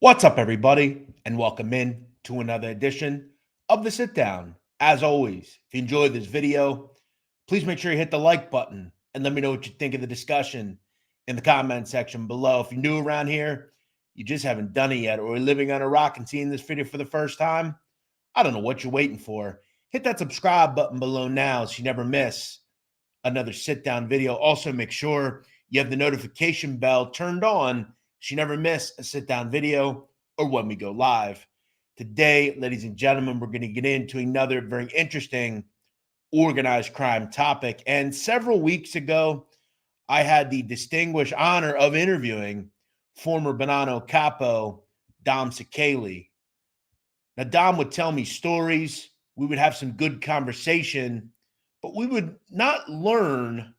What's up, everybody, and welcome in to another edition of the Sit Down. As always, if you enjoyed this video, please make sure you hit the like button and let me know what you think of the discussion in the comment section below. If you're new around here, you just haven't done it yet, or you're living on a rock and seeing this video for the first time, I don't know what you're waiting for. Hit that subscribe button below now so you never miss another sit down video. Also, make sure you have the notification bell turned on so you never miss a sit down video or when we go live. Today, ladies and gentlemen, we're going to get into another very interesting organized crime topic. And several weeks ago, I had the distinguished honor of interviewing former Bonanno Capo, Dom Cicale. Now, Dom would tell me stories. We would have some good conversation, but we would not learn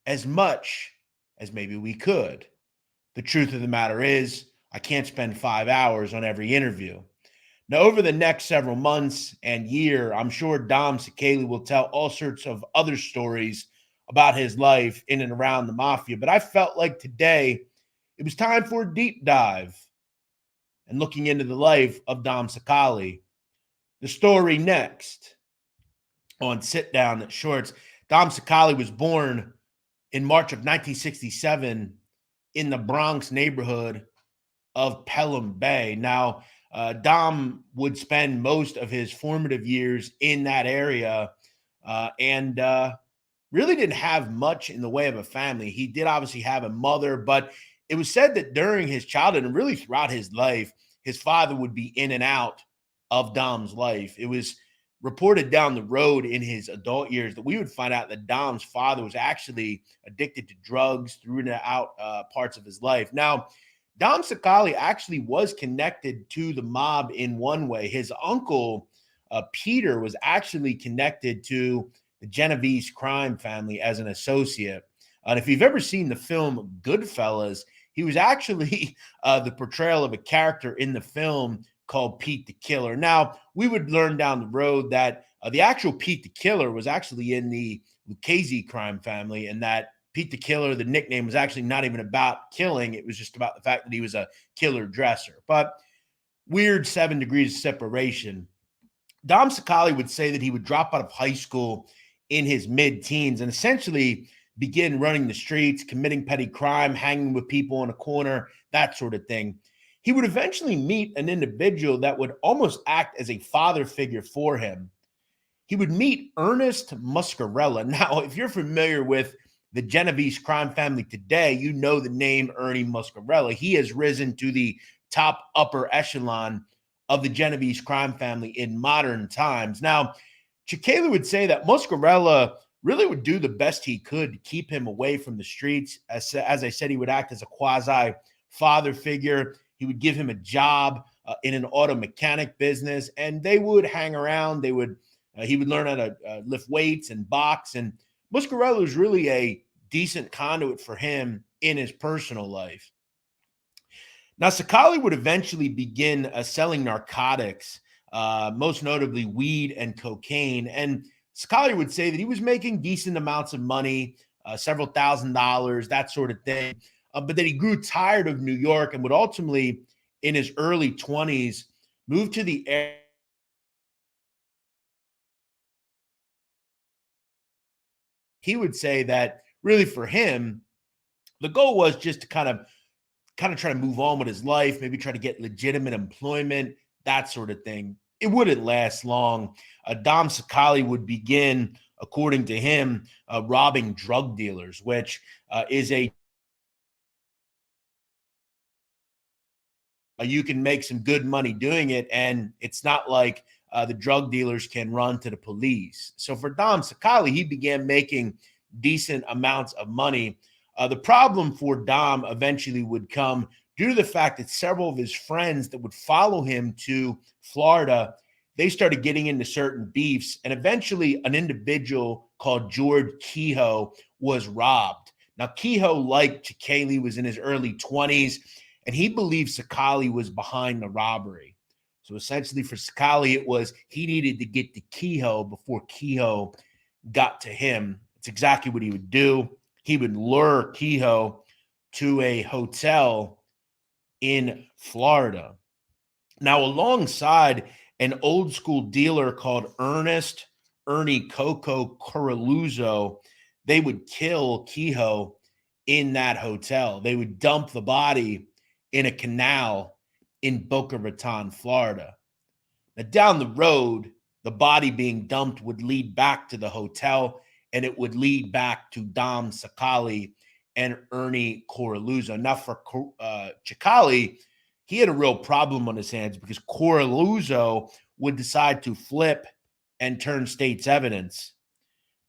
as much as maybe we could. The truth of the matter is, I can't spend 5 hours on every interview. Now, over the next several months and year, I'm sure Dom Cicale will tell all sorts of other stories about his life in and around the mafia. But I felt like today it was time for a deep dive and looking into the life of Dom Cicale. The story next on Sit Down Shorts. Dom Cicale was born in March of 1967 in the Bronx neighborhood of Pelham Bay. Now, Dom would spend most of his formative years in that area and really didn't have much in the way of a family. He did obviously have a mother, but it was said that during his childhood and really throughout his life, his father would be in and out of Dom's life. It was reported down the road in his adult years that we would find out that Dom's father was actually addicted to drugs throughout parts of his life. Now, Dom Cicale actually was connected to the mob in one way. His uncle, Peter, was actually connected to the Genovese crime family as an associate. And if you've ever seen the film Goodfellas, he was actually the portrayal of a character in the film called Pete the Killer. Now, we would learn down the road that the actual Pete the Killer was actually in the Lucchese crime family, and that Pete the Killer, the nickname, was actually not even about killing. It was just about the fact that he was a killer dresser. But weird 7 degrees of separation. Dom Cicale would say that he would drop out of high school in his mid-teens and essentially begin running the streets, committing petty crime, hanging with people in a corner, that sort of thing. He would eventually meet an individual that would almost act as a father figure for him. He would meet Ernest Muscarella. Now, if you're familiar with the Genovese crime family today, you know the name Ernie Muscarella. He has risen to the top upper echelon of the Genovese crime family in modern times. Now, Cicale would say that Muscarella really would do the best he could to keep him away from the streets. As I said, he would act as a quasi father figure. He would give him a job in an auto mechanic business, and they would hang around. He would learn how to lift weights and box. And Muscarella was really a decent conduit for him in his personal life. Now, Cicale would eventually begin selling narcotics, most notably weed and cocaine. And Cicale would say that he was making decent amounts of money, several $1,000s, that sort of thing. But that he grew tired of New York and would ultimately, in his early 20s, move to the area. He would say that really for him, the goal was just to kind of try to move on with his life, maybe try to get legitimate employment, that sort of thing. It wouldn't last long. Dom Cicale would begin, according to him, robbing drug dealers, which is a you can make some good money doing it, and it's not like the drug dealers can run to the police. So for Dom Cicale, he began making decent amounts of money. The problem for Dom eventually would come due to the fact that several of his friends that would follow him to Florida, they started getting into certain beefs, and eventually an individual called George Kehoe was robbed. Now, Kehoe, like Cicale, was in his early 20s, and he believed Cicale was behind the robbery. So essentially for Cicale, it was he needed to get to Kehoe before Kehoe got to him. It's exactly what he would do. He would lure Kehoe to a hotel in Florida. Now, alongside an old school dealer called Ernie Coco Coraluzzo, they would kill Kehoe in that hotel. They would dump the body in a canal in Boca Raton, Florida. Now, down the road, the body being dumped would lead back to the hotel, and it would lead back to Dom Cicale and Ernie Coraluzzo. Now, for Cicale, he had a real problem on his hands because Coraluzzo would decide to flip and turn state's evidence.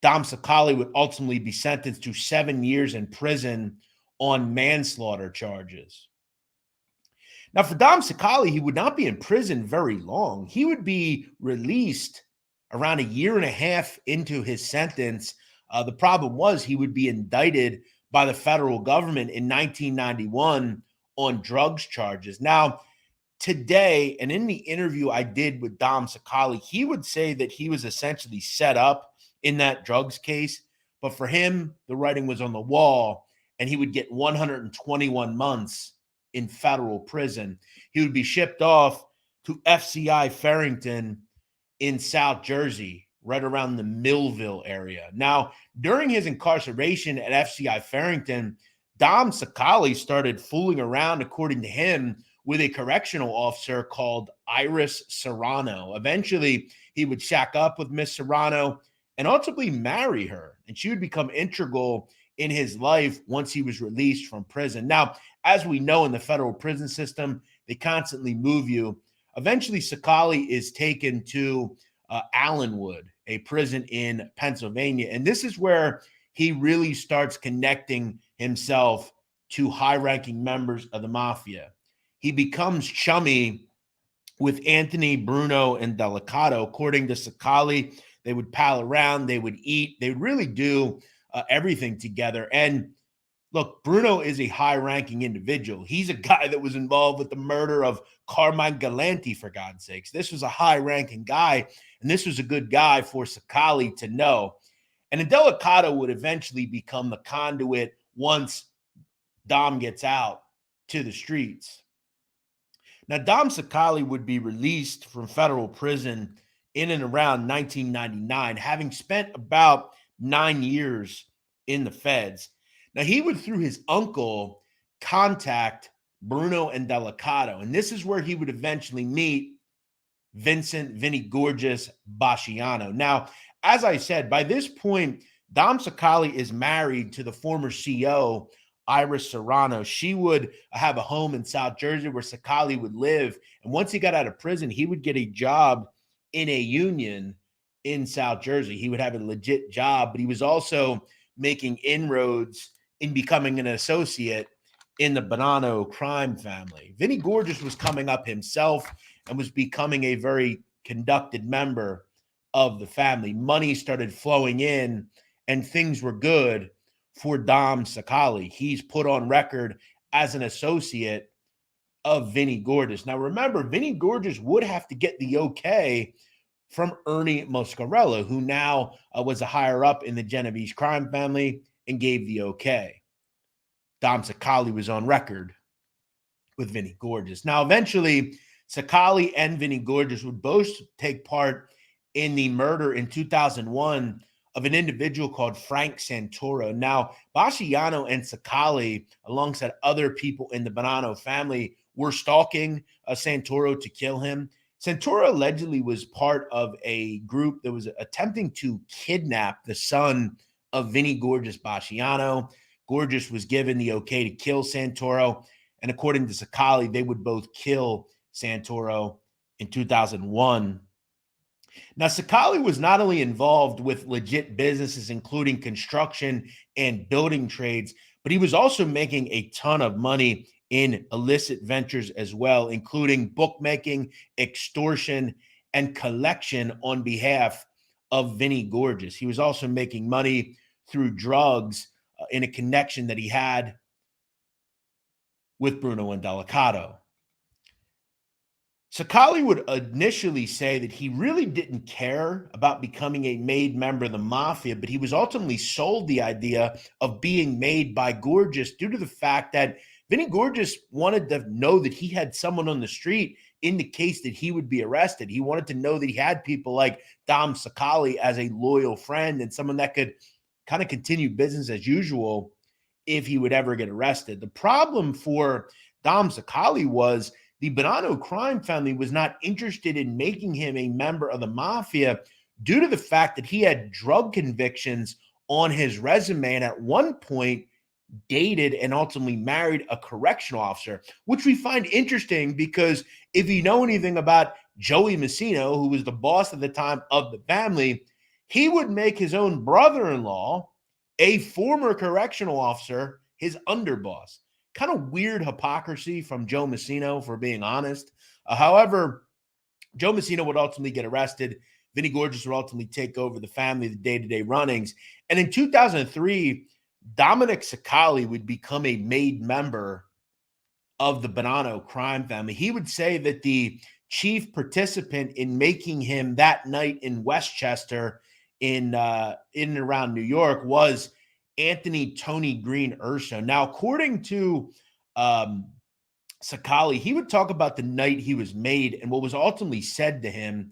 Dom Cicale would ultimately be sentenced to 7 years in prison on manslaughter charges. Now, for Dom Cicale, he would not be in prison very long. He would be released around a year and a half into his sentence. The problem was he would be indicted by the federal government in 1991 on drugs charges. Now, today, and in the interview I did with Dom Cicale, he would say that he was essentially set up in that drugs case. But for him, the writing was on the wall, and he would get 121 months in federal prison. He would be shipped off to FCI Farrington in South Jersey, right around the Millville area. Now, during his incarceration at FCI Farrington, Dom Cicale started fooling around, according to him, with a correctional officer called Iris Serrano. Eventually, he would shack up with Miss Serrano and ultimately marry her, and she would become integral in his life once he was released from prison. Now, as we know in the federal prison system, they constantly move you. Eventually, Cicale is taken to Allenwood, a prison in Pennsylvania, and this is where he really starts connecting himself to high-ranking members of the mafia. He becomes chummy with Anthony, Bruno, and Delicato. According to Cicale, they would pal around, they would eat, they would really do everything together. And look, Bruno is a high-ranking individual. He's a guy that was involved with the murder of Carmine Galanti, for God's sakes. This was a high-ranking guy, and this was a good guy for Cicale to know. And Delicato would eventually become the conduit once Dom gets out to the streets. Now, Dom Cicale would be released from federal prison in and around 1999, having spent about 9 years in the feds. Now, he would, through his uncle, contact Bruno and Delicato, and this is where he would eventually meet Vinny Gorgeous Basciano. Now, as I said, by this point, Dom Cicale is married to the former CO, Iris Serrano. She would have a home in South Jersey where Cicale would live. And once he got out of prison, he would get a job in a union in South Jersey. He would have a legit job, but he was also making inroads in becoming an associate in the Bonanno crime family. Vinny Gorgeous was coming up himself and was becoming a very conducted member of the family. Money started flowing in and things were good for Dom Cicale. He's put on record as an associate of Vinny Gorgeous. Now, remember, Vinny Gorgeous would have to get the okay from Ernie Moscarella, who now was a higher up in the Genovese crime family and gave the okay. Dom Cicale was on record with Vinny Gorgeous. Now, eventually, Cicale and Vinny Gorgeous would both take part in the murder in 2001 of an individual called Frank Santoro. Now, Basciano and Cicale, alongside other people in the Bonanno family, were stalking Santoro to kill him. Santoro allegedly was part of a group that was attempting to kidnap the son of Vinny Gorgeous Basciano. Gorgeous was given the okay to kill Santoro, and according to Cicale, they would both kill Santoro in 2001. Now, Cicale was not only involved with legit businesses, including construction and building trades, but he was also making a ton of money in illicit ventures as well, including bookmaking, extortion, and collection on behalf of Vinny Gorgeous. He was also making money through drugs in a connection that he had with Bruno and Delicato. Cicale would initially say that he really didn't care about becoming a made member of the mafia, but he was ultimately sold the idea of being made by Gorgeous due to the fact that Vinny Gorgeous wanted to know that he had someone on the street in the case that he would be arrested. He wanted to know that he had people like Dom Cicale as a loyal friend and someone that could kind of continue business as usual if he would ever get arrested. The problem for Dom Cicale was the Bonanno crime family was not interested in making him a member of the mafia due to the fact that he had drug convictions on his resume and at one point dated and ultimately married a correctional officer, which we find interesting because if you know anything about Joey Messino, who was the boss at the time of the family, he would make his own brother-in-law, a former correctional officer, his underboss. Kind of weird hypocrisy from Joe Messino, for being honest. However, Joe Messino would ultimately get arrested. Vinny Gorgeous would ultimately take over the family, the day-to-day runnings. And in 2003, Dominick Cicale would become a made member of the Bonanno crime family. He would say that the chief participant in making him that night in Westchester in and around New York was Anthony Tony Green Urso. Now, according to Cicale, he would talk about the night he was made and what was ultimately said to him.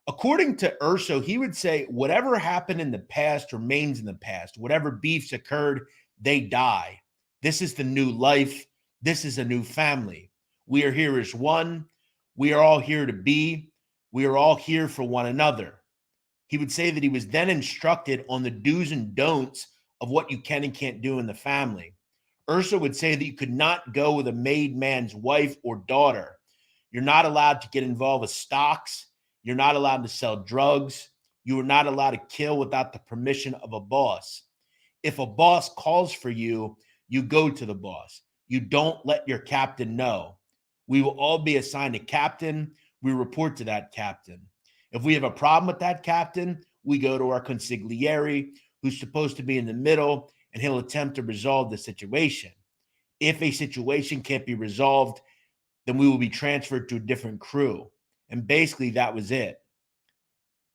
According to Urso, he would say, whatever happened in the past remains in the past. Whatever beefs occurred, they die. This is the new life. This is a new family. We are here as one. We are all here to be. We are all here for one another. He would say that he was then instructed on the do's and don'ts of what you can and can't do in the family. Urso would say that you could not go with a made man's wife or daughter. You're not allowed to get involved with stocks. You're not allowed to sell drugs. You are not allowed to kill without the permission of a boss. If a boss calls for you, you go to the boss. You don't let your captain know. We will all be assigned a captain. We report to that captain. If we have a problem with that captain, we go to our consigliere, who's supposed to be in the middle, and he'll attempt to resolve the situation. If a situation can't be resolved, then we will be transferred to a different crew. And basically, that was it.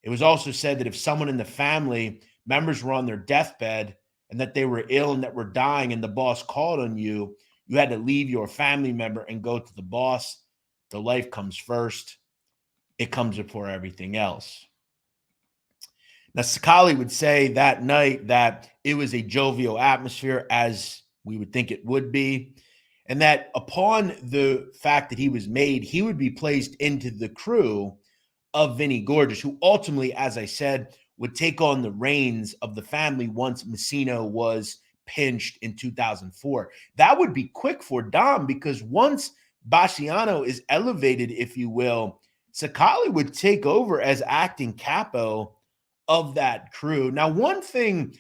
It was also said that if someone in the family members were on their deathbed and that they were ill and that were dying and the boss called on you, you had to leave your family member and go to the boss. The life comes first. It comes before everything else. Now, Cicale would say that night that it was a jovial atmosphere, as we would think it would be, and that upon the fact that he was made, he would be placed into the crew of Vinny Gorgeous, who ultimately, as I said, would take on the reins of the family once Messino was pinched in 2004. That would be quick for Dom because once Bassiano is elevated, if you will, Cicale would take over as acting capo of that crew. Now, one thing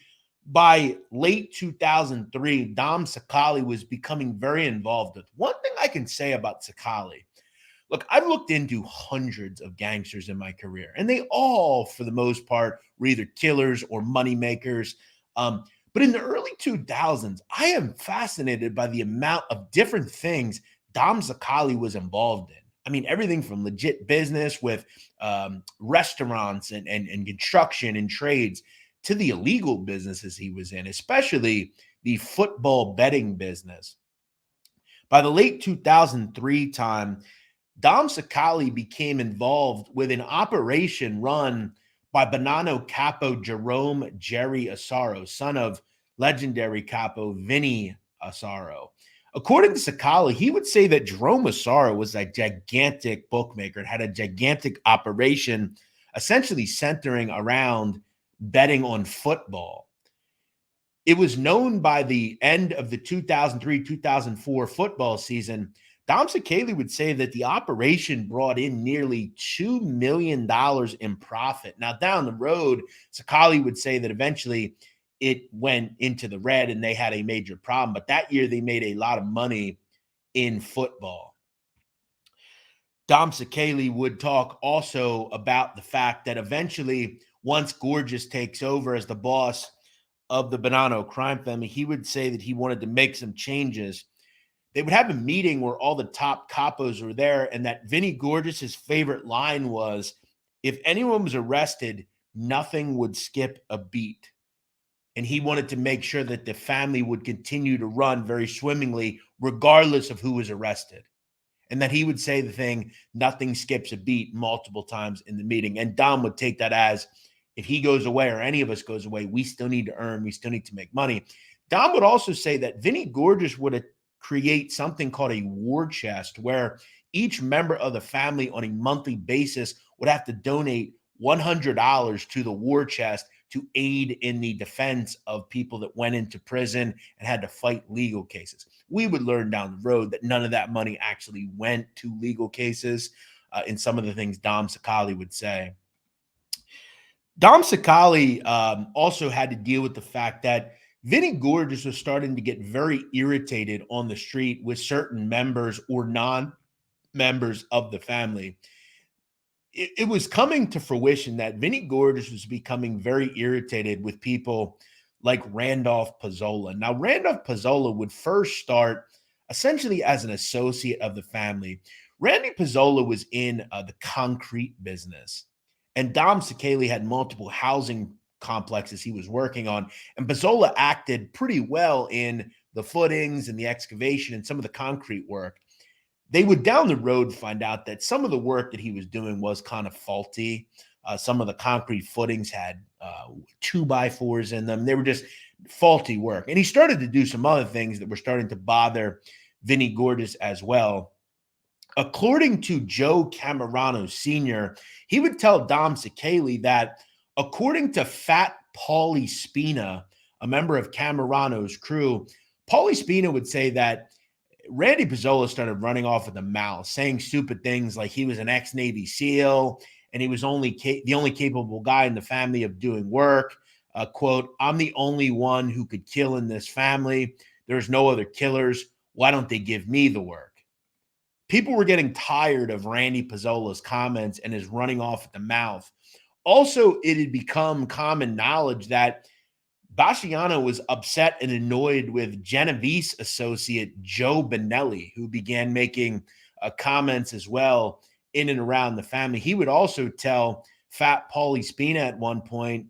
by late 2003, Dom Cicale was becoming very involved with. One thing I can say about Cicale, look, I've looked into hundreds of gangsters in my career, and they all, for the most part, were either killers or moneymakers. But in the early 2000s, I am fascinated by the amount of different things Dom Cicale was involved in. I mean, everything from legit business with restaurants and construction and trades to the illegal businesses he was in, especially the football betting business. By the late 2003 time, Dom Cicale became involved with an operation run by Bonanno Capo Jerome Jerry Asaro, son of legendary capo Vinny Asaro. According to Cicale, he would say that Jerome Asaro was a gigantic bookmaker and had a gigantic operation essentially centering around betting on football. It was known by the end of the 2003-2004 football season. Dom Cicale would say that the operation brought in nearly $2 million in profit. Now, down the road, Cicale would say that eventually it went into the red and they had a major problem. But that year, they made a lot of money in football. Dom Cicale would talk also about the fact that eventually, once Gorgeous takes over as the boss of the Bonanno crime family, he would say that he wanted to make some changes. They would have a meeting where all the top capos were there, and that Vinny Gorgeous's favorite line was, if anyone was arrested, nothing would skip a beat. And he wanted to make sure that the family would continue to run very swimmingly, regardless of who was arrested. And that he would say the thing, nothing skips a beat, multiple times in the meeting. And Dom would take that as, if he goes away or any of us goes away, we still need to earn, we still need to make money. Dom would also say that Vinny Gorgeous would create something called a war chest, where each member of the family on a monthly basis would have to donate $100 to the war chest to aid in the defense of people that went into prison and had to fight legal cases. We would learn down the road that none of that money actually went to legal cases in some of the things Dom Cicale would say. Dom Cicale also had to deal with the fact that Vinny Gorgeous was starting to get very irritated on the street with certain members or non-members of the family. It was coming to fruition that Vinny Gorgeous was becoming very irritated with people like Randolph Pizzola. Now, Randolph Pizzola would first start essentially as an associate of the family. Randy Pizzola was in the concrete business, and Dom Cicale had multiple housing complexes he was working on, and Pizzola acted pretty well in the footings and the excavation and some of the concrete work. They would down the road find out that some of the work that he was doing was kind of faulty. Some of the concrete footings had 2x4s in them. They were just faulty work. And he started to do some other things that were starting to bother Vinny Gorgeous as well. According to Joe Camerano Sr., he would tell Dom Cicale that according to Fat Paulie Spina, a member of Camerano's crew, Paulie Spina would say that Randy Pizzola started running off at the mouth, saying stupid things like he was an ex-Navy SEAL and he was the only capable guy in the family of doing work. Quote, "I'm the only one who could kill in this family. There's no other killers. Why don't they give me the work?" People were getting tired of Randy Pizzola's comments and his running off at the mouth. Also, it had become common knowledge that Basciano was upset and annoyed with Genovese associate Joe Bonelli, who began making comments as well in and around the family. He would also tell Fat Paulie Spina at one point,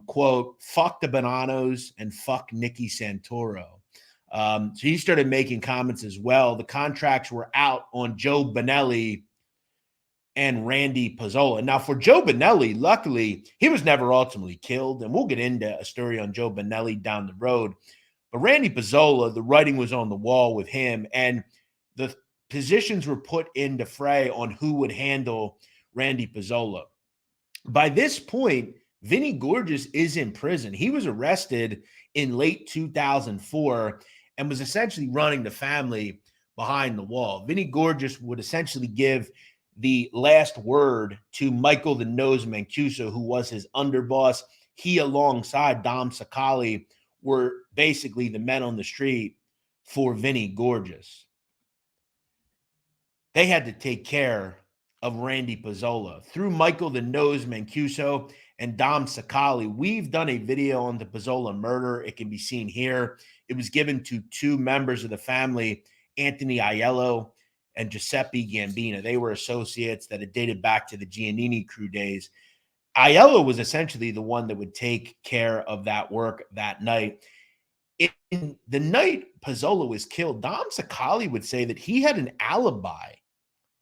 quote, "Fuck the Bonannos and fuck Nicky Santoro." So he started making comments as well. The contracts were out on Joe Bonelli and Randy Pizzola. Now, for Joe Bonelli, luckily, he was never ultimately killed, and we'll get into a story on Joe Bonelli down the road. But Randy Pizzola, the writing was on the wall with him, and the positions were put into fray on who would handle Randy Pizzola. By this point, Vinny Gorgeous is in prison. He was arrested in late 2004 and was essentially running the family behind the wall. Vinny Gorgeous would essentially give the last word to Michael the Nose Mancuso, who was his underboss. He, alongside Dom Cicale, were basically the men on the street for Vinny Gorgeous. They had to take care of Randy Pizzola. Through Michael the Nose Mancuso and Dom Cicale, we've done a video on the Pizzola murder. It can be seen here. It was given to two members of the family, Anthony Aiello and Giuseppe Gambina. They were associates that had dated back to the Giannini crew days. Aiello was essentially the one that would take care of that work that night. In the night Pizzola was killed, Dom Cicale would say that he had an alibi.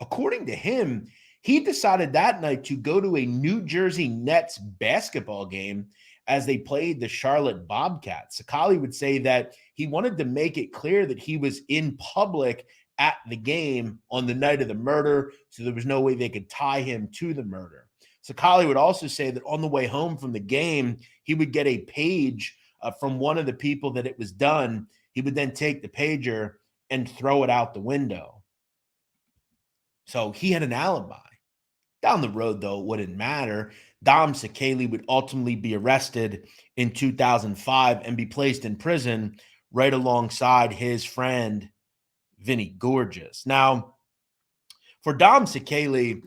According to him, he decided that night to go to a New Jersey Nets basketball game as they played the Charlotte Bobcats. Cicale would say that he wanted to make it clear that he was in public at the game on the night of the murder, so there was no way they could tie him to the murder. Cicale would also say that on the way home from the game, he would get a page from one of the people that it was done. He would then take the pager and throw it out the window. So he had an alibi. Down the road, though, it wouldn't matter. Dom Cicale would ultimately be arrested in 2005 and be placed in prison right alongside his friend, Vinny Gorgeous. Now, for Dom Cicale,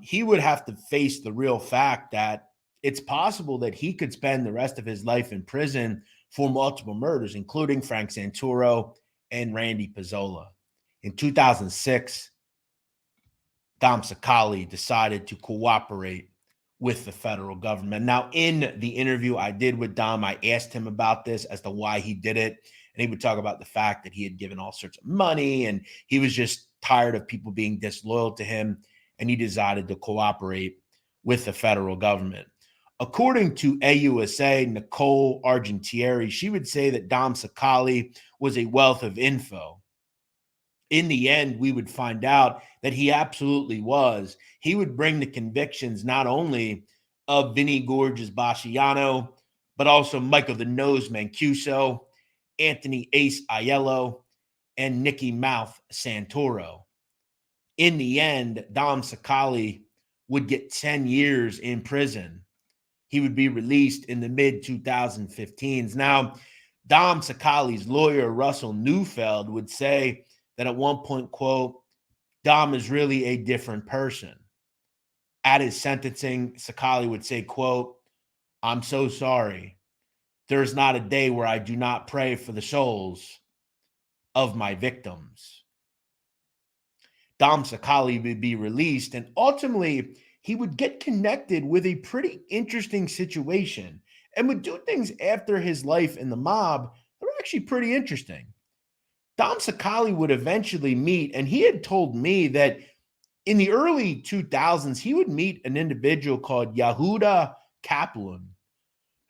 he would have to face the real fact that it's possible that he could spend the rest of his life in prison for multiple murders, including Frank Santoro and Randy Pizzola. In 2006, Dom Cicale decided to cooperate with the federal government. Now, in the interview I did with Dom, I asked him about this as to why he did it. And he would talk about the fact that he had given all sorts of money and he was just tired of people being disloyal to him. And he decided to cooperate with the federal government. According to AUSA, Nicole Argentieri, she would say that Dom Cicale was a wealth of info. In the end, we would find out that he absolutely was. He would bring the convictions not only of Vinny Gorgeous Basciano, but also Michael the Nose Mancuso, Anthony Ace Aiello, and Nicky Mouth Santoro. In the end, Dom Cicale would get 10 years in prison. He would be released in the mid-2015s. Now, Dom Cicale's lawyer, Russell Neufeld, would say that at one point, quote, Dom is really a different person. At his sentencing, Cicale would say, quote, I'm so sorry. There's not a day where I do not pray for the souls of my victims. Dom Cicale would be released, and ultimately he would get connected with a pretty interesting situation and would do things after his life in the mob that were actually pretty interesting. Dom Cicale would eventually meet, and he had told me that in the early 2000s, he would meet an individual called Yehuda Kaplan,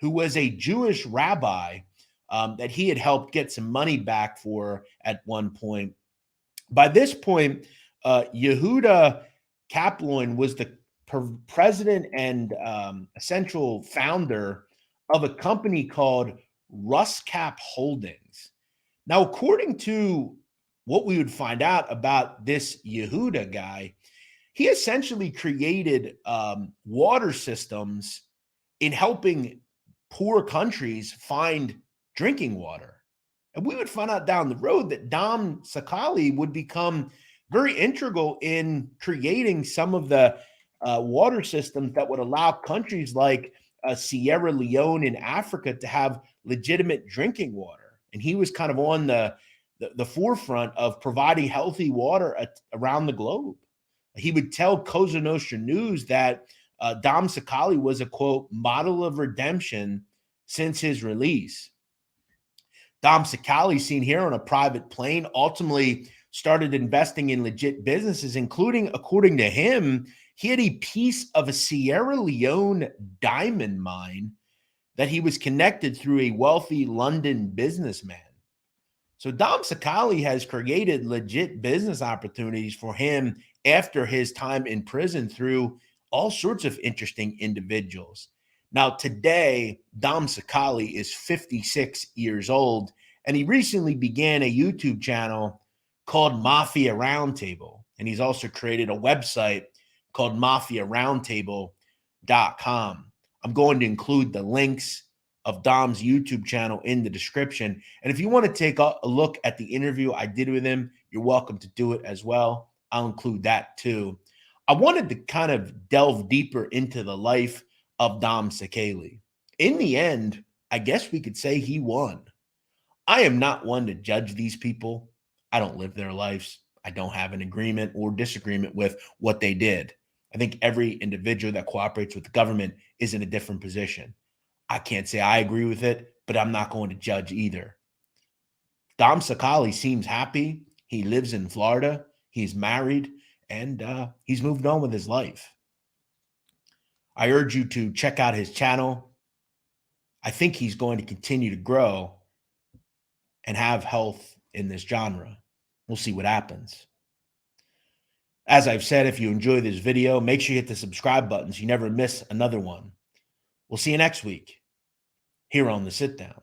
who was a Jewish rabbi that he had helped get some money back for at one point. By this point, Yehuda Kaplan was the president and essential founder of a company called Ruscap Holdings. Now, according to what we would find out about this Yehuda guy, he essentially created water systems in helping poor countries find drinking water. And we would find out down the road that Dom Cicale would become very integral in creating some of the water systems that would allow countries like Sierra Leone in Africa to have legitimate drinking water. And he was kind of on the forefront of providing healthy water around the globe. He would tell Cosa Nostra News that Dom Cicale was a, quote, model of redemption since his release. Dom Cicale, seen here on a private plane, ultimately started investing in legit businesses, including, according to him, he had a piece of a Sierra Leone diamond mine that he was connected through a wealthy London businessman. So Dom Cicale has created legit business opportunities for him after his time in prison through all sorts of interesting individuals. Now, today, Dom Cicale is 56 years old, and he recently began a YouTube channel called Mafia Roundtable. And he's also created a website called MafiaRoundtable.com. I'm going to include the links of Dom's YouTube channel in the description. And if you want to take a look at the interview I did with him, you're welcome to do it as well. I'll include that too. I wanted to kind of delve deeper into the life of Dom Cicale. In the end, I guess we could say he won. I am not one to judge these people. I don't live their lives. I don't have an agreement or disagreement with what they did. I think every individual that cooperates with the government is in a different position. I can't say I agree with it, but I'm not going to judge either. Dom Cicale seems happy. He lives in Florida. He's married, and he's moved on with his life. I urge you to check out his channel. I think he's going to continue to grow and have health in this genre. We'll see what happens. As I've said, if you enjoy this video, make sure you hit the subscribe button so you never miss another one. We'll see you next week here on the Sit Down.